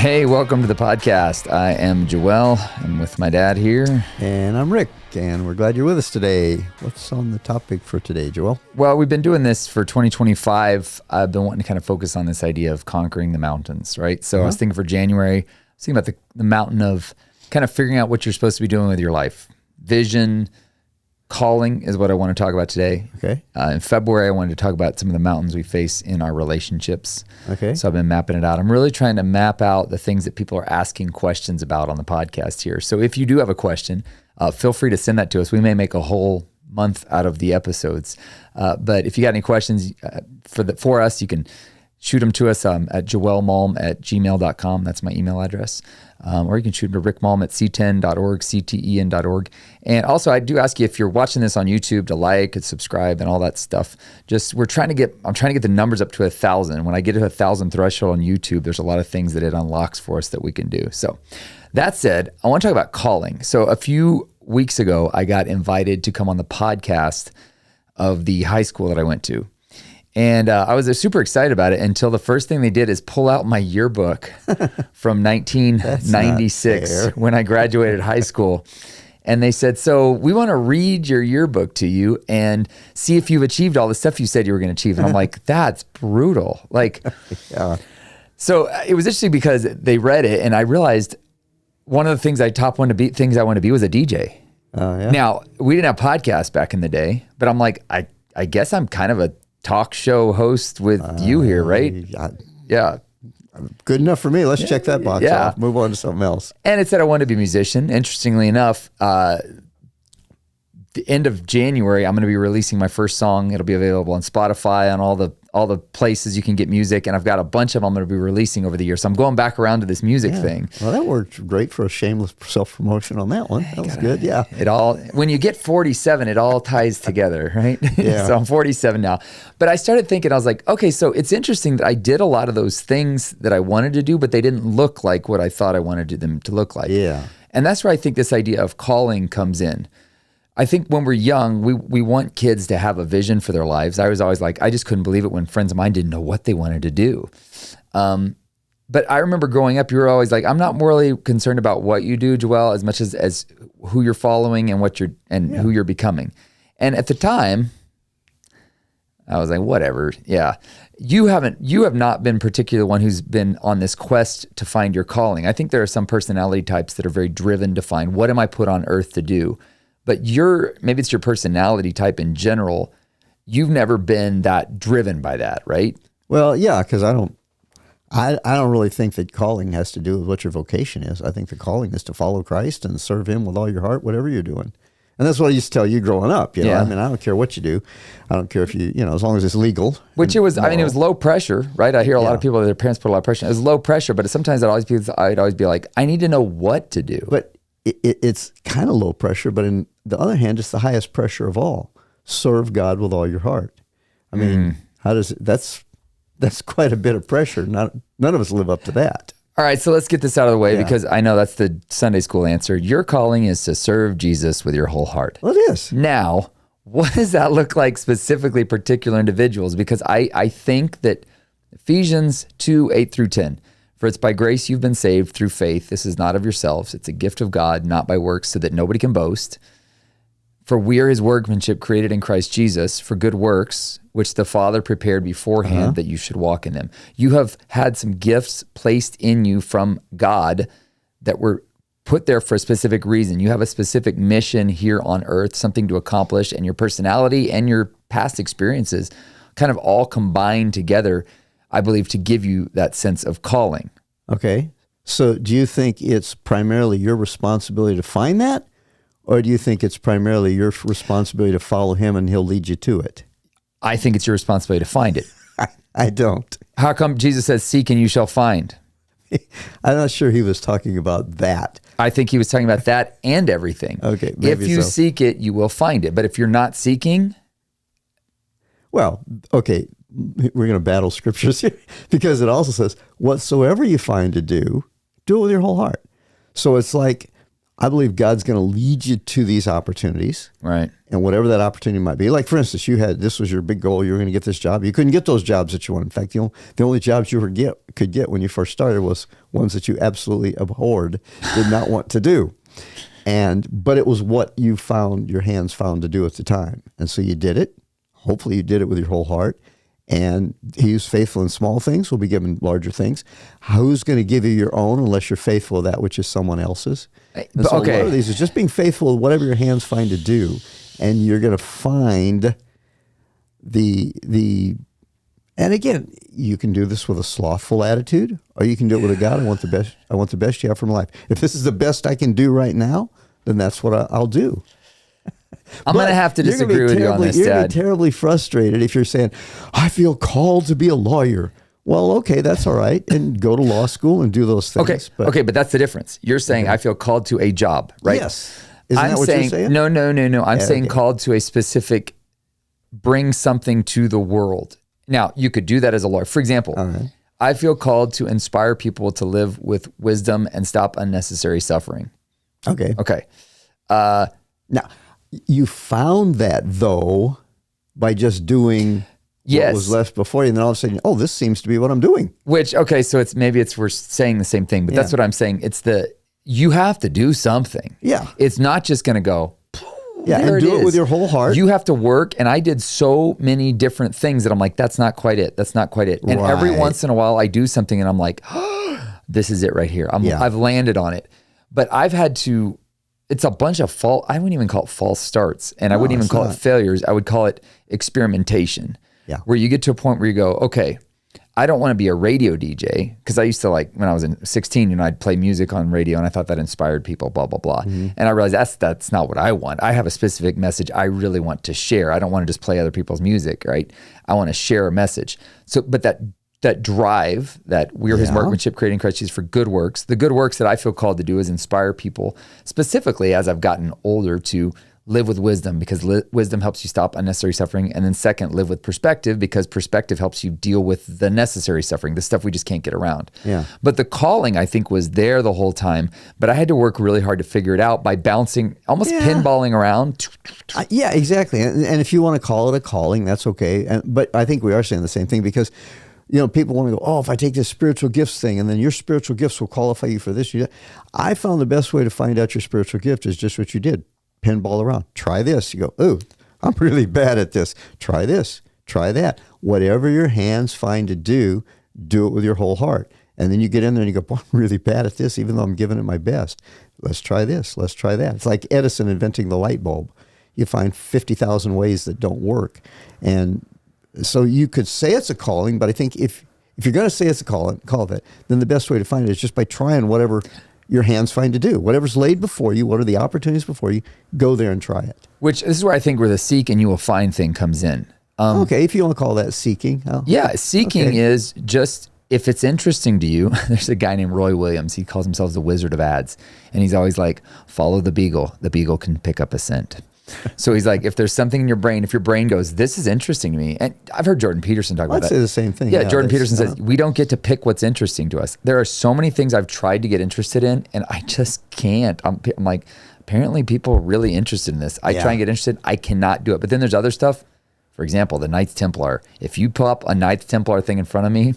Hey, welcome to the podcast. I am Joel. I'm with my dad here. And I'm Rick, and we're glad you're with us today. What's on the topic for today, Joel? Well, we've been doing this for 2025. I've been wanting to kind of focus on this idea of conquering the mountains, right? So I was thinking for January, I was thinking about the mountain of kind of figuring out what you're supposed to be doing with your life. Vision, calling is what I want to talk about today. Okay. In February, I wanted to talk about some of the mountains we face in our relationships. Okay. So I've been mapping it out. I'm really trying to map out the things that people are asking questions about on the podcast here. So if you do have a question, feel free to send that to us. We may make a whole month out of the episodes. But if you got any questions for us, you can shoot them to us at joelmalm@gmail.com. That's my email address. Or you can shoot them to rickmalm at c10.org, cten.org. And also, I do ask you, if you're watching this on YouTube, to like and subscribe and all that stuff. I'm trying to get the numbers up to 1,000. When I get to 1,000 threshold on YouTube, there's a lot of things that it unlocks for us that we can do. So that said, I want to talk about calling. So a few weeks ago, I got invited to come on the podcast of the high school that I went to. And I was super excited about it until the first thing they did is pull out my yearbook from 1996 when I graduated high school. And they said, so we want to read your yearbook to you and see if you've achieved all the stuff you said you were going to achieve. And I'm like, that's brutal. Yeah. So it was interesting because they read it and I realized one of the things I want to be was a DJ. Yeah. Now, we didn't have podcasts back in the day, but I'm like, I guess I'm kind of a talk show host with you here, right? Yeah. Good enough for me. Let's check that box off. Move on to something else. And it said I wanted to be a musician. Interestingly enough, the end of January, I'm going to be releasing my first song. It'll be available on Spotify, on all the places you can get music. And I've got a bunch of them I'm going to be releasing over the year. So I'm going back around to this music thing. Well, that worked great for a shameless self-promotion on that one. That was good. Yeah. When you get 47, it all ties together, right? Yeah. So I'm 47 now. But I started thinking, I was like, okay, so it's interesting that I did a lot of those things that I wanted to do, but they didn't look like what I thought I wanted them to look like. Yeah. And that's where I think this idea of calling comes in. I think when we're young, we want kids to have a vision for their lives. I was always like, I just couldn't believe it when friends of mine didn't know what they wanted to do. But I remember growing up, you were always like, I'm not morally concerned about what you do, Joel, as much as who you're following and who you're becoming. And at the time, I was like, whatever. Yeah. You have not been particularly one who's been on this quest to find your calling. I think there are some personality types that are very driven to find, what am I put on earth to do? But maybe it's your personality type in general. You've never been that driven by that, right? Well, yeah, because I don't really think that calling has to do with what your vocation is. I think the calling is to follow Christ and serve Him with all your heart, whatever you're doing. And that's what I used to tell you growing up. You know, I mean, I don't care what you do. I don't care if as long as it's legal. Which it was. Moral. I mean, it was low pressure, right? I hear a lot of people that their parents put a lot of pressure. It was low pressure, but sometimes I'd always be like, I need to know what to do. But it's kind of low pressure, but on the other hand, it's the highest pressure of all. Serve God with all your heart. I mean, that's quite a bit of pressure. None of us live up to that. All right, so let's get this out of the way because I know that's the Sunday school answer. Your calling is to serve Jesus with your whole heart. Well, it is. Now, what does that look like specifically particular individuals? Because I think that Ephesians 2:8-10, for it's by grace you've been saved through faith. This is not of yourselves. It's a gift of God, not by works, so that nobody can boast. For we are His workmanship created in Christ Jesus for good works, which the Father prepared beforehand that you should walk in them. You have had some gifts placed in you from God that were put there for a specific reason. You have a specific mission here on earth, something to accomplish, and your personality and your past experiences kind of all combined together, I believe, to give you that sense of calling. Okay. So do you think it's primarily your responsibility to find that? Or do you think it's primarily your responsibility to follow Him and He'll lead you to it? I think it's your responsibility to find it. I don't. How come Jesus says, seek and you shall find? I'm not sure He was talking about that. I think He was talking about that and everything. Okay. If you seek it, you will find it. But if you're not seeking... Well, okay, we're going to battle scriptures here because it also says, whatsoever you find to do, do it with your whole heart. So it's like, I believe God's going to lead you to these opportunities. Right. And whatever that opportunity might be. Like, for instance, this was your big goal. You were going to get this job. You couldn't get those jobs that you wanted. In fact, the only jobs you could get when you first started was ones that you absolutely abhorred, did not want to do. But it was what your hands found to do at the time. And so you did it. Hopefully you did it with your whole heart. And he who's faithful in small things will be given larger things. Who's going to give you your own unless you're faithful of that which is someone else's? And so a lot of these is just being faithful of whatever your hands find to do. And you're going to find and again, you can do this with a slothful attitude, or you can do it with a God. I want the best you have for my life. If this is the best I can do right now, then that's what I'll do. I'm going to have to disagree with you on this, You're going Dad. to be terribly frustrated if you're saying, I feel called to be a lawyer. Well, okay, that's all right. And go to law school and do those things. Okay, but that's the difference. You're saying I feel called to a job, right? Yes. Isn't that what you're saying? No. I'm saying called to a specific, bring something to the world. Now, you could do that as a lawyer. For example, I feel called to inspire people to live with wisdom and stop unnecessary suffering. Okay. Now, you found that, though, by just doing what was left before you, and then all of a sudden, this seems to be what I'm doing. Which, okay, so we're saying the same thing, but that's what I'm saying. It's you have to do something. Yeah. It's not just going to go, and do it with your whole heart. You have to work, and I did so many different things that I'm like, that's not quite it. That's not quite it. And every once in a while, I do something, and I'm like, this is it right here. I've landed on it. But I've had to... It's a bunch of I wouldn't even call it false starts, and I wouldn't even call it failures. I would call it experimentation. Yeah. Where you get to a point where you go, okay, I don't want to be a radio DJ, because I used to, like, when I was 16, I'd play music on radio, and I thought that inspired people, blah, blah, blah. Mm-hmm. And I realized that's not what I want. I have a specific message I really want to share. I don't want to just play other people's music, right? I want to share a message. So, but that drive, that we are his workmanship, creating Christ Jesus for good works. The good works that I feel called to do is inspire people, specifically as I've gotten older, to live with wisdom, because wisdom helps you stop unnecessary suffering. And then second, live with perspective, because perspective helps you deal with the necessary suffering, the stuff we just can't get around. Yeah. But the calling, I think, was there the whole time, but I had to work really hard to figure it out by bouncing, almost pinballing around. Yeah, exactly. And if you want to call it a calling, that's okay. But I think we are saying the same thing, because people want to go, if I take this spiritual gifts thing, and then your spiritual gifts will qualify you for this. I found the best way to find out your spiritual gift is just what you did. Pinball around. Try this. You go, I'm really bad at this. Try this. Try that. Whatever your hands find to do it with your whole heart. And then you get in there and you go, I'm really bad at this, even though I'm giving it my best. Let's try this. Let's try that. It's like Edison inventing the light bulb. You find 50,000 ways that don't work. And so you could say it's a calling, but I think if you're going to say it's a call it, then the best way to find it is just by trying whatever your hands find to do. Whatever's laid before you, what are the opportunities before you, go there and try it. Which, this is where I think where the seek and you will find thing comes in. Okay, if you want to call that seeking. Seeking is just, if it's interesting to you. There's a guy named Roy Williams. He calls himself the Wizard of Ads. And he's always like, follow the beagle. The beagle can pick up a scent. So he's like, if there's something in your brain, if your brain goes, this is interesting to me. And I've heard Jordan Peterson talk about that. I'd say the same thing. Yeah, Jordan Peterson says, we don't get to pick what's interesting to us. There are so many things I've tried to get interested in, and I just can't. I'm like, apparently people are really interested in this. I try and get interested. I cannot do it. But then there's other stuff. For example, the Knights Templar. If you pull up a Knights Templar thing in front of me,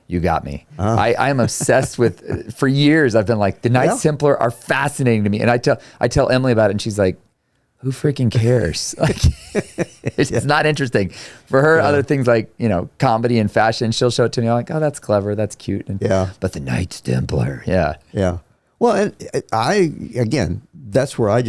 you got me. I am obsessed with, for years, I've been like, the Knights Templar are fascinating to me. And I tell Emily about it, and she's like, who freaking cares? Like, it's not interesting. For her, other things like, comedy and fashion, she'll show it to me. I'm like, oh, that's clever. That's cute. But the Knights Templar. Yeah. Well, and again, that's where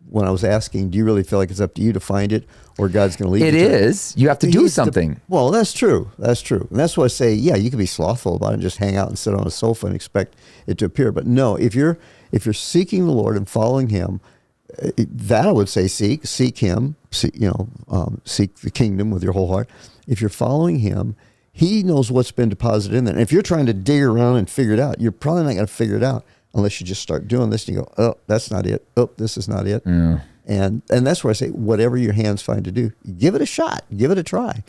when I was asking, do you really feel like it's up to you to find it, or God's going to lead you to it? It is. You have to do something. Well, that's true. That's true. And that's why I say, you can be slothful about it and just hang out and sit on a sofa and expect it to appear. But no, if you're seeking the Lord and following him, that I would say seek him, seek the kingdom with your whole heart. If you're following him, he knows what's been deposited in there. And if you're trying to dig around and figure it out, you're probably not going to figure it out unless you just start doing this and you go, oh, that's not it. Oh, this is not it. Yeah. And that's where I say, whatever your hands find to do, give it a shot, give it a try,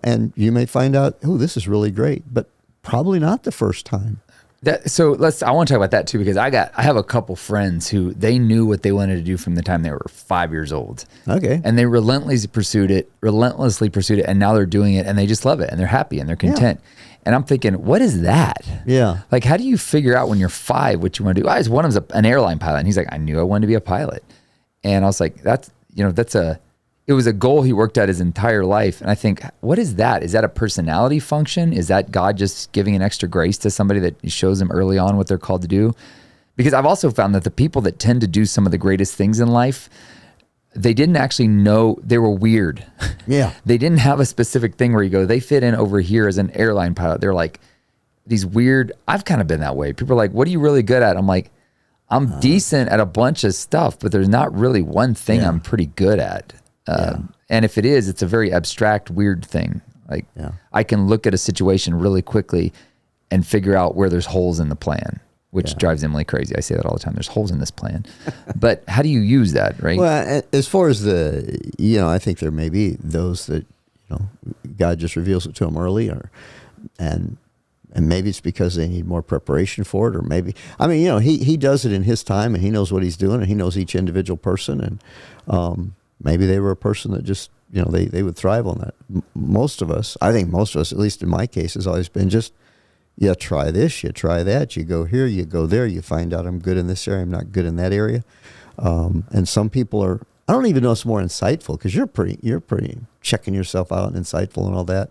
and you may find out, oh, this is really great, but probably not the first time. I want to talk about that too, because I have a couple friends who they knew what they wanted to do from the time they were 5 years old. Okay. And they relentlessly pursued it, and now they're doing it, and they just love it, and they're happy, and they're content. Yeah. And I'm thinking, what is that? Yeah. Like, how do you figure out when you're 5 what you want to do? One of them's an airline pilot, and he's like, I knew I wanted to be a pilot. And I was like, it was a goal he worked at his entire life. And I think, what is that? Is that a personality function? Is that God just giving an extra grace to somebody that shows them early on what they're called to do? Because I've also found that the people that tend to do some of the greatest things in life, they didn't actually know they were weird. Yeah. They didn't have a specific thing where you go, they fit in over here as an airline pilot. They're like these weird, I've kind of been that way. People are like, what are you really good at? I'm like, I'm decent at a bunch of stuff, but there's not really one thing I'm pretty good at. And if it is, it's a very abstract, weird thing. Like I can look at a situation really quickly and figure out where there's holes in the plan, which drives Emily crazy. I say that all the time. There's holes in this plan. But how do you use that, right? Well, as far as I think there may be those that, God just reveals it to them early, and maybe it's because they need more preparation for it, or maybe, he does it in his time, and he knows what he's doing, and he knows each individual person, and maybe they were a person that just, they would thrive on that. I think most of us, at least in my case, has always been just, try this, you try that, you go here, you go there, you find out I'm good in this area, I'm not good in that area. And some people are, I don't even know it's more insightful, because you're pretty checking yourself out and insightful and all that.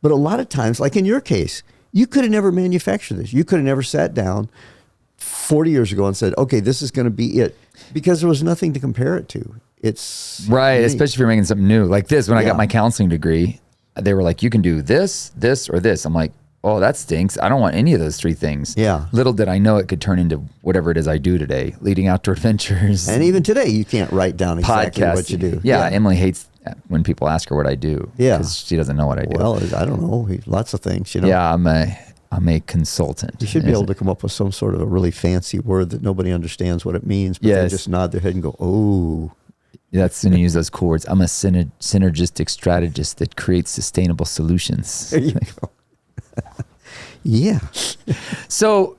But a lot of times, like in your case, you could have never manufactured this. You could have never sat down 40 years ago and said, okay, this is going to be it, because there was nothing to compare it to. It's right, unique. Especially if you're making something new like this. When I got my counseling degree, they were like, you can do this, this, or this. I'm like, oh, that stinks. I don't want any of those three things. Yeah. Little did I know it could turn into whatever it is I do today, leading outdoor adventures. And even today, you can't write down exactly what you do. Yeah, Emily hates when people ask her what I do. Yeah. Because she doesn't know what I do. Well, I don't know. Lots of things, Yeah, I'm a consultant. You should be able to come up with some sort of a really fancy word that nobody understands what it means, but they just nod their head and go, oh. That's when you use those cool words. I'm a synergistic strategist that creates sustainable solutions. There you go. Yeah. So,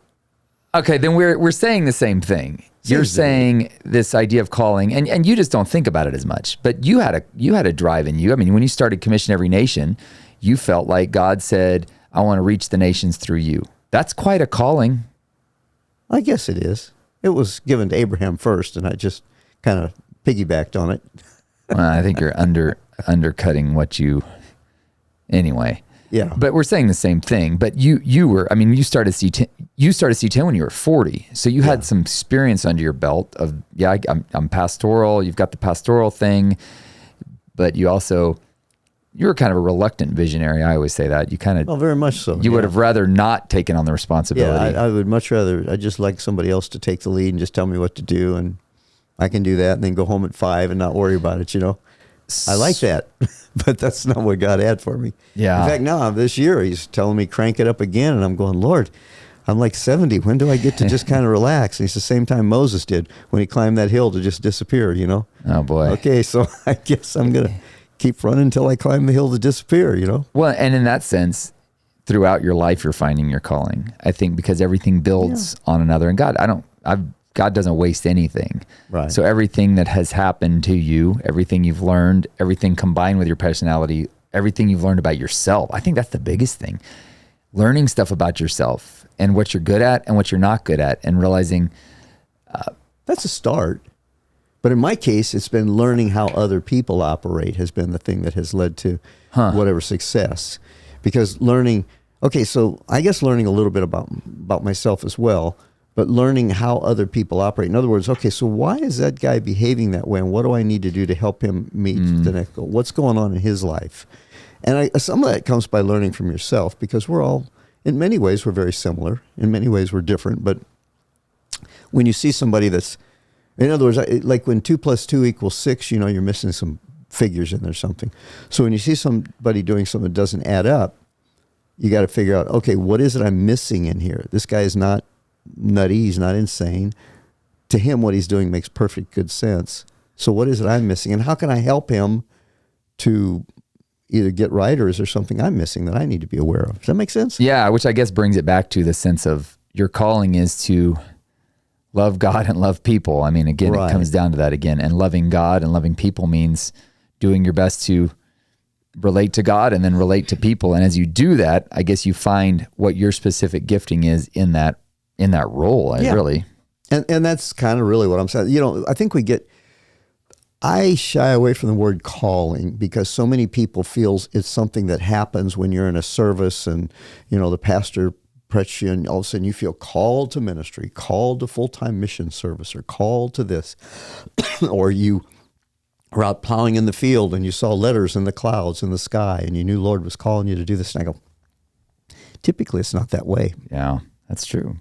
okay, then we're saying the same thing. You're saying this idea of calling, and you just don't think about it as much. But you had a drive in you. I mean, when you started Commission Every Nation, you felt like God said, I want to reach the nations through you. That's quite a calling. I guess it is. It was given to Abraham first, and I just kind of piggybacked on it. Well, I think you're undercutting what you. Anyway. Yeah. But we're saying the same thing. But you started C10 when you were 40. So you had some experience under your belt of I'm pastoral. You've got the pastoral thing, but you were kind of a reluctant visionary. I always say that. You kind of very much so. You would have rather not taken on the responsibility. Yeah, I would much rather. I just like somebody else to take the lead and just tell me what to do, and I can do that, and then go home at 5 and not worry about it. I like that, but that's not what God had for me. Yeah. In fact, now this year He's telling me crank it up again, and I'm going, Lord, I'm like 70. When do I get to just kind of relax? And it's the same time Moses did when he climbed that hill to just disappear. Oh boy. Okay, so I guess I'm gonna keep running until I climb the hill to disappear. Well, and in that sense, throughout your life, you're finding your calling. I think because everything builds on another, and God doesn't waste anything. Right. So everything that has happened to you, everything you've learned, everything combined with your personality, everything you've learned about yourself, I think that's the biggest thing. Learning stuff about yourself and what you're good at and what you're not good at, and realizing. That's a start. But in my case, it's been learning how other people operate has been the thing that has led to whatever success. Because so I guess learning a little bit about myself as well, but learning how other people operate. In other words, okay, so why is that guy behaving that way, and what do I need to do to help him meet the next goal? What's going on in his life? And some of that comes by learning from yourself, because we're all, in many ways, we're very similar. In many ways, we're different. But when you see somebody that's, in other words, like when 2 + 2 = 6, you're missing some figures in there or something. So when you see somebody doing something that doesn't add up, you got to figure out, okay, what is it I'm missing in here? This guy is not nutty, he's not insane. To him, what he's doing makes perfect good sense. So what is it I'm missing, and how can I help him to either get right, or is there something I'm missing that I need to be aware of? Does that make sense? Yeah, which I guess brings it back to the sense of your calling is to love God and love people. I mean, again, Right. it comes down to that again. And loving God and loving people means doing your best to relate to God and then relate to people. And as you do that, I guess you find what your specific gifting is in that role. Really. And that's kind of really what I'm saying. I think I shy away from the word calling because so many people feels it's something that happens when you're in a service and, the pastor preaches you and all of a sudden you feel called to ministry, called to full-time mission service, or called to this, or you were out plowing in the field and you saw letters in the clouds in the sky and you knew Lord was calling you to do this. And I go, typically it's not that way. Yeah, that's true.